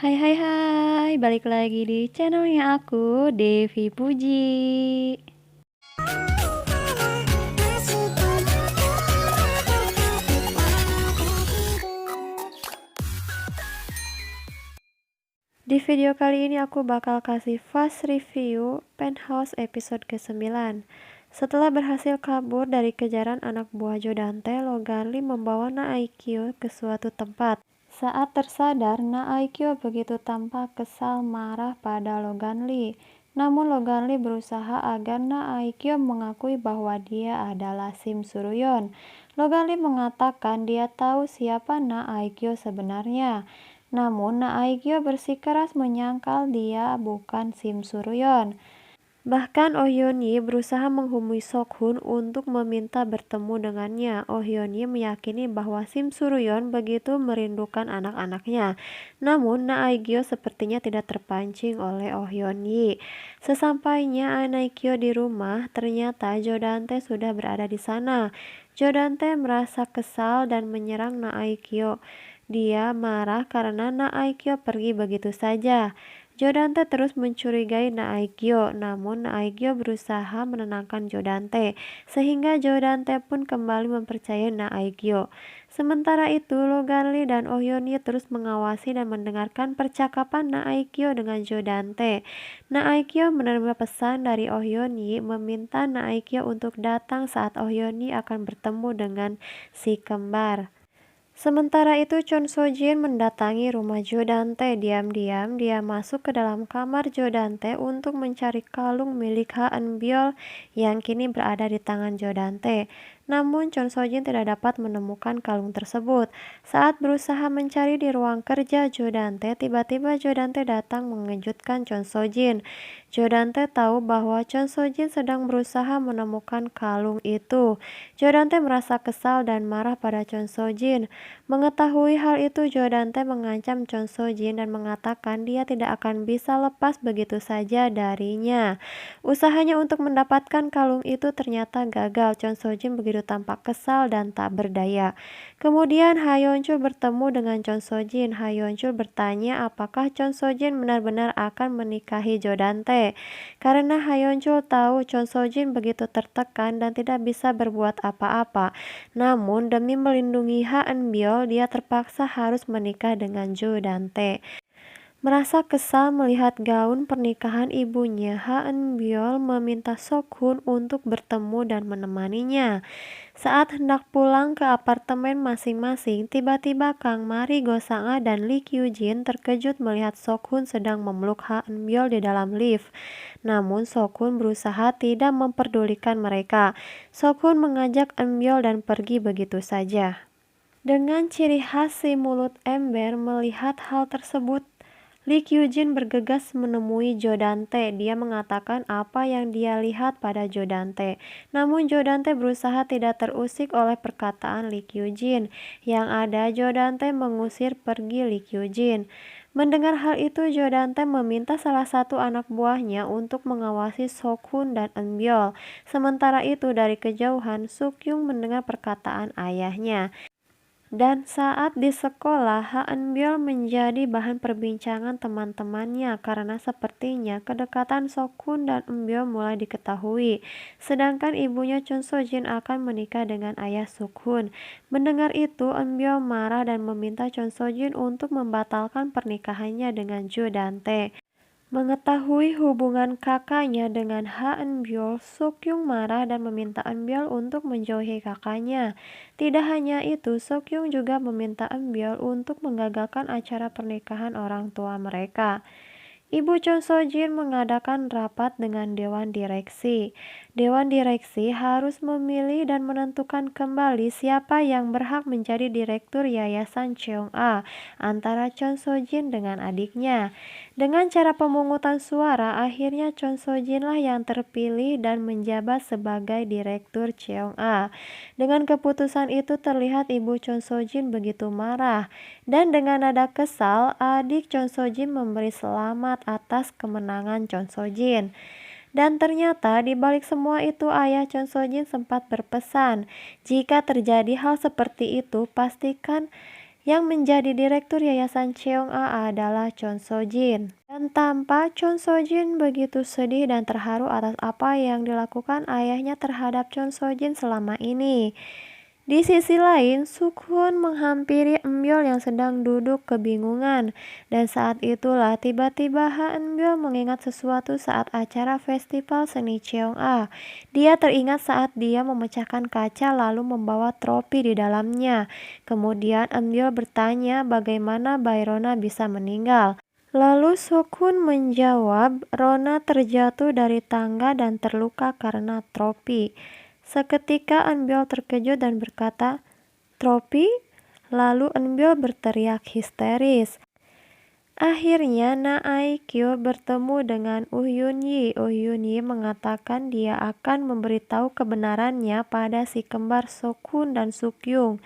Hai hai hai, balik lagi di channelnya aku, Devi Puji. Di video kali ini aku bakal kasih fast review Penthouse episode ke-9. Setelah berhasil kabur dari kejaran anak buah Joe Dante, Logan Lee membawa Naikyo ke suatu tempat. Saat tersadar, Naikyo begitu tampak kesal marah pada Logan Lee. Namun Logan Lee berusaha agar Naikyo mengakui bahwa dia adalah Shim Suryon. Logan Lee mengatakan dia tahu siapa Naikyo sebenarnya. Namun Naikyo bersikeras menyangkal dia bukan Shim Suryon. Bahkan Oh Hyun-yi berusaha menghubungi Sok-hun untuk meminta bertemu dengannya. Oh Hyun-yi meyakini bahwa Shim Suryon begitu merindukan anak-anaknya. Namun Naikyo sepertinya tidak terpancing oleh Oh Hyun-yi. Sesampainya Naikyo di rumah, ternyata Joe Dante sudah berada di sana. Joe Dante merasa kesal dan menyerang Naikyo. Dia marah karena Naikyo pergi begitu saja. Joe Dante terus mencurigai Naikyo, namun Naikyo berusaha menenangkan Joe Dante, sehingga Joe Dante pun kembali mempercayai Naikyo. Sementara itu, Logan Lee dan Oh Hyun-yi terus mengawasi dan mendengarkan percakapan Naikyo dengan Joe Dante. Naikyo menerima pesan dari Oh Hyun-yi meminta Naikyo untuk datang saat Oh Hyun-yi akan bertemu dengan si kembar. Sementara itu, Chon So-jin mendatangi rumah Joe Dante. Diam-diam, dia masuk ke dalam kamar Joe Dante untuk mencari kalung milik Ha Eun-byul yang kini berada di tangan Joe Dante. Namun, Chon So-jin tidak dapat menemukan kalung tersebut. Saat berusaha mencari di ruang kerja Joe Dante, tiba-tiba Joe Dante datang mengejutkan Chon So-jin. Joe Dante tahu bahwa Chon So-jin sedang berusaha menemukan kalung itu. Joe Dante merasa kesal dan marah pada Chon So-jin. Mengetahui hal itu, Joe Dante mengancam Chon So-jin dan mengatakan dia tidak akan bisa lepas begitu saja darinya. Usahanya untuk mendapatkan kalung itu ternyata gagal. Chon So-jin begitu tampak kesal dan tak berdaya. Kemudian Ha Yeon-chul bertemu dengan Chon So-jin. Ha Yeon-chul bertanya apakah Chon So-jin benar-benar akan menikahi Joe Dante. Karena Ha Yeon-chul tahu Chon So-jin begitu tertekan dan tidak bisa berbuat apa-apa. Namun demi melindungi Ha Eun-byul, dia terpaksa harus menikah dengan Joe Dante. Merasa kesal melihat gaun pernikahan ibunya, Ha Eun-byul meminta Sok-hun untuk bertemu dan menemaninya. Saat hendak pulang ke apartemen masing-masing, tiba-tiba Kang Mari Go-sang dan Lee Kyu-jin terkejut melihat Sok-hun sedang memeluk Ha Eun-byul di dalam lift. Namun Sok-hun berusaha tidak memperdulikan mereka. Sok-hun mengajak Eun-byul dan pergi begitu saja. Dengan ciri khas si mulut ember melihat hal tersebut, Lee Kyu-jin bergegas menemui Joe Dante. Dia mengatakan apa yang dia lihat pada Joe Dante. Namun Joe Dante berusaha tidak terusik oleh perkataan Lee Kyu-jin. Yang ada Joe Dante mengusir pergi Lee Kyu-jin. Mendengar hal itu, Joe Dante meminta salah satu anak buahnya untuk mengawasi Sok-hun dan Eun-byul. Sementara itu dari kejauhan, Suk-yung mendengar perkataan ayahnya. Dan saat di sekolah, Ha Eun-byul menjadi bahan perbincangan teman-temannya karena sepertinya kedekatan Sok-hun dan Eun-byul mulai diketahui. Sedangkan ibunya Chon So-jin akan menikah dengan ayah Suk-hun. Mendengar itu, Eun-byul marah dan meminta Chon So-jin untuk membatalkan pernikahannya dengan Joe Dante. Mengetahui hubungan kakaknya dengan Ha Eun-byul, Suk-yung marah dan meminta Eun-byul untuk menjauhi kakaknya. Tidak hanya itu, Suk-yung juga meminta Eun-byul untuk menggagalkan acara pernikahan orang tua mereka. Ibu Chon So-jin mengadakan rapat dengan Dewan Direksi. Dewan Direksi harus memilih dan menentukan kembali siapa yang berhak menjadi direktur Yayasan Cheong-a antara Chon So-jin dengan adiknya. Dengan cara pemungutan suara, akhirnya Chon So-jin lah yang terpilih dan menjabat sebagai direktur Cheong-a. Dengan keputusan itu terlihat ibu Chon So-jin begitu marah. Dan dengan nada kesal, adik Chon So-jin memberi selamat atas kemenangan Chon So-jin. Dan ternyata di balik semua itu ayah Chon So-jin sempat berpesan, jika terjadi hal seperti itu pastikan Yang menjadi direktur Yayasan Cheong-a adalah Chon So-jin. Dan tampak Chon So-jin begitu sedih dan terharu atas apa yang dilakukan ayahnya terhadap Chon So-jin selama ini. Di sisi lain, Suk-hun menghampiri Eun-byul yang sedang duduk kebingungan. Dan saat itulah tiba-tiba Ha Eun-byul mengingat sesuatu saat acara festival seni Cheong-a. Dia teringat saat dia memecahkan kaca lalu membawa tropi di dalamnya. Kemudian Eun-byul bertanya bagaimana Bayrona bisa meninggal. Lalu Suk-hun menjawab, Rona terjatuh dari tangga dan terluka karena tropi. Seketika Eun-byul terkejut dan berkata, "Tropi?" Lalu Eun-byul berteriak histeris. Akhirnya Na Aekyo bertemu dengan Yun-yi. Yun-yi mengatakan dia akan memberitahu kebenarannya pada si kembar Suk-hun dan Suk-yung.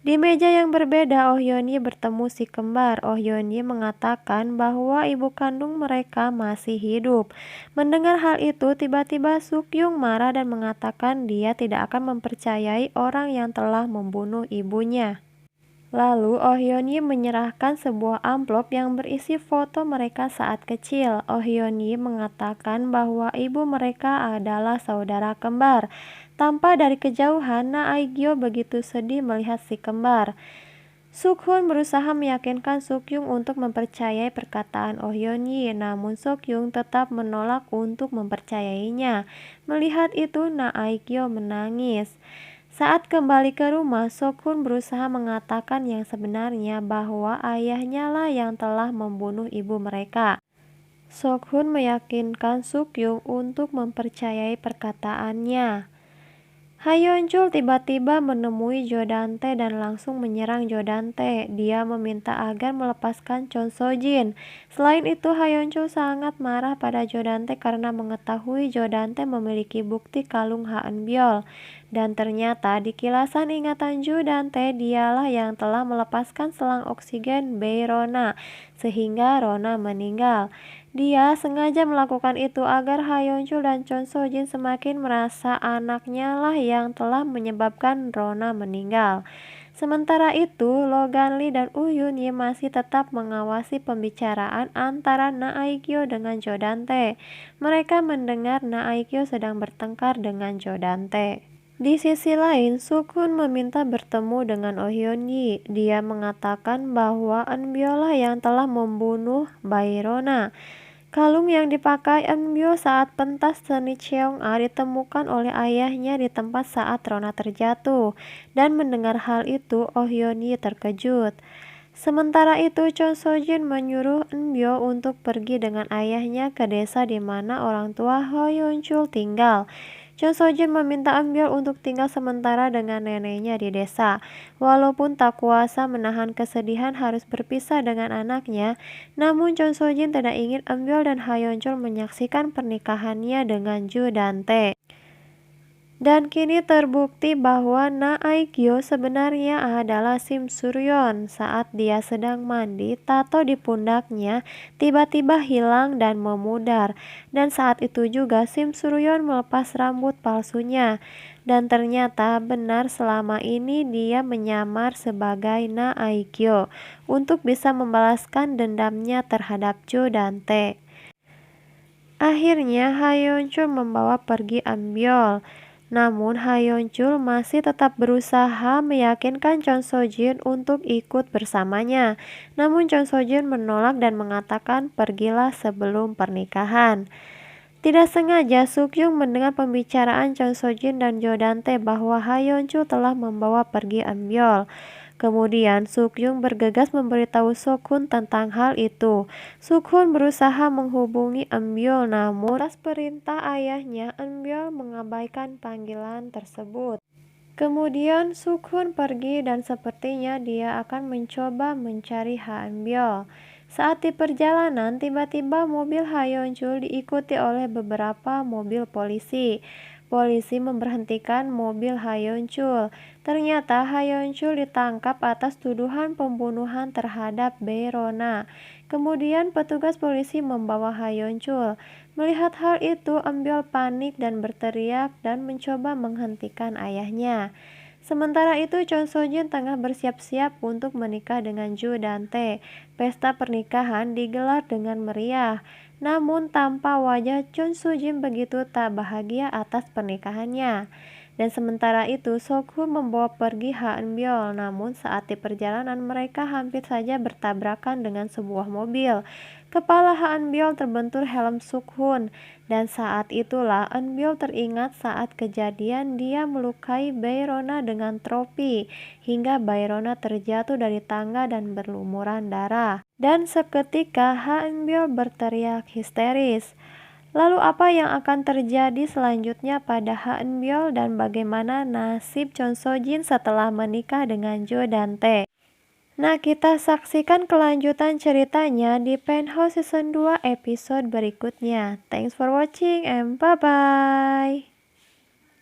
Di meja yang berbeda, Yun-yi bertemu si kembar. Yun-yi mengatakan bahwa ibu kandung mereka masih hidup. Mendengar hal itu, tiba-tiba Suk-yung marah dan mengatakan dia tidak akan mempercayai orang yang telah membunuh ibunya. Lalu Yun-yi menyerahkan sebuah amplop yang berisi foto mereka saat kecil. Yun-yi mengatakan bahwa ibu mereka adalah saudara kembar. Tanpa dari kejauhan, Na Aekyo begitu sedih melihat si kembar. Suk-hun berusaha meyakinkan Suk-yung untuk mempercayai perkataan Yun-yi, namun Suk-yung tetap menolak untuk mempercayainya. Melihat itu, Na Aekyo menangis. Saat kembali ke rumah, Suk-hun berusaha mengatakan yang sebenarnya bahwa ayahnya lah yang telah membunuh ibu mereka. Suk-hun meyakinkan Suk-yung untuk mempercayai perkataannya. Ha Yeon-chul tiba-tiba menemui Jo Dante dan langsung menyerang Jo Dante. Dia meminta agar melepaskan Chon So-jin. Selain itu, Ha Yeon-chul sangat marah pada Jo Dante karena mengetahui Jo Dante memiliki bukti kalung Ha Eun-byul. Dan ternyata di kilasan ingatan Jo Dante, dialah yang telah melepaskan selang oksigen Bayrona sehingga Rona meninggal. Dia sengaja melakukan itu agar Ha Yeon-chul dan Chon So-jin semakin merasa anaknya lah yang telah menyebabkan Rona meninggal. Sementara itu, Logan Lee dan Yun-yi masih tetap mengawasi pembicaraan antara Na Aekyo dengan Jo Dante. Mereka mendengar Na Aekyo sedang bertengkar dengan Jo Dante. Di sisi lain, Suk-hun meminta bertemu dengan Yun-yi. Dia mengatakan bahwa Eun-byul lah yang telah membunuh Bayrona. Kalung yang dipakai Eun-byul saat pentas seni Cheong-a ditemukan oleh ayahnya di tempat saat Rona terjatuh. Dan mendengar hal itu, Yun-yi terkejut. Sementara itu, Chon So-jin menyuruh Eun-byul untuk pergi dengan ayahnya ke desa di mana orang tua Ha Yeon-chul tinggal. Chon So-jin meminta Eun-byul untuk tinggal sementara dengan neneknya di desa. Walaupun tak kuasa menahan kesedihan harus berpisah dengan anaknya, namun Chon So-jin tidak ingin Eun-byul dan Ha Yeon-chul menyaksikan pernikahannya dengan Jo Dante. Dan kini terbukti bahwa Na Aekyo sebenarnya adalah Sim Suryeon. Saat dia sedang mandi, tato di pundaknya tiba-tiba hilang dan memudar. Dan saat itu juga Sim Suryeon melepas rambut palsunya. Dan ternyata benar selama ini dia menyamar sebagai Na Aekyo untuk bisa membalaskan dendamnya terhadap Jo Dante. Akhirnya Ha Yeon-chul membawa pergi Eun-byul. Namun Ha Yeon-chul masih tetap berusaha meyakinkan Chon So-jin untuk ikut bersamanya. Namun Chon So-jin menolak dan mengatakan pergilah sebelum pernikahan. Tidak sengaja Suk-yung mendengar pembicaraan Chon So-jin dan Jo Dante bahwa Ha Yeon-chul telah membawa pergi Eun-byul. Kemudian Suk-yung bergegas memberitahu Suk-hun tentang hal itu. Suk-hun berusaha menghubungi Eun-byul, namun atas perintah ayahnya, Eun-byul mengabaikan panggilan tersebut. Kemudian Suk-hun pergi dan sepertinya dia akan mencoba mencari Ha Eun-byul. Saat di perjalanan, tiba-tiba mobil Ha Yeon-chul diikuti oleh beberapa mobil polisi. Polisi memberhentikan mobil Ha Yeon-chul. Ternyata Ha Yeon-chul ditangkap atas tuduhan pembunuhan terhadap Bayrona. Kemudian petugas polisi membawa Ha Yeon-chul. Melihat hal itu, Eun-byul panik dan berteriak dan mencoba menghentikan ayahnya. Sementara itu, Chon So Jin tengah bersiap-siap untuk menikah dengan Joo Dan Tae. Pesta pernikahan digelar dengan meriah. Namun tampak wajah Chon So Jin begitu tak bahagia atas pernikahannya. Dan sementara itu, Sokhun membawa pergi Ha Eun Byul. Namun saat di perjalanan mereka hampir saja bertabrakan dengan sebuah mobil. Kepala Ha Eun Byul terbentur helm Sokhun. Dan saat itulah Eun Byul teringat saat kejadian dia melukai Bayrona dengan tropi. Hingga Bayrona terjatuh dari tangga dan berlumuran darah. Dan seketika Ha Eun Byul berteriak histeris. Lalu apa yang akan terjadi selanjutnya pada Ha Eun Byul dan bagaimana nasib Chon So Jin setelah menikah dengan Joo Dan Tae? Nah, kita saksikan kelanjutan ceritanya di Penthouse Season 2 episode berikutnya. Thanks for watching and bye-bye.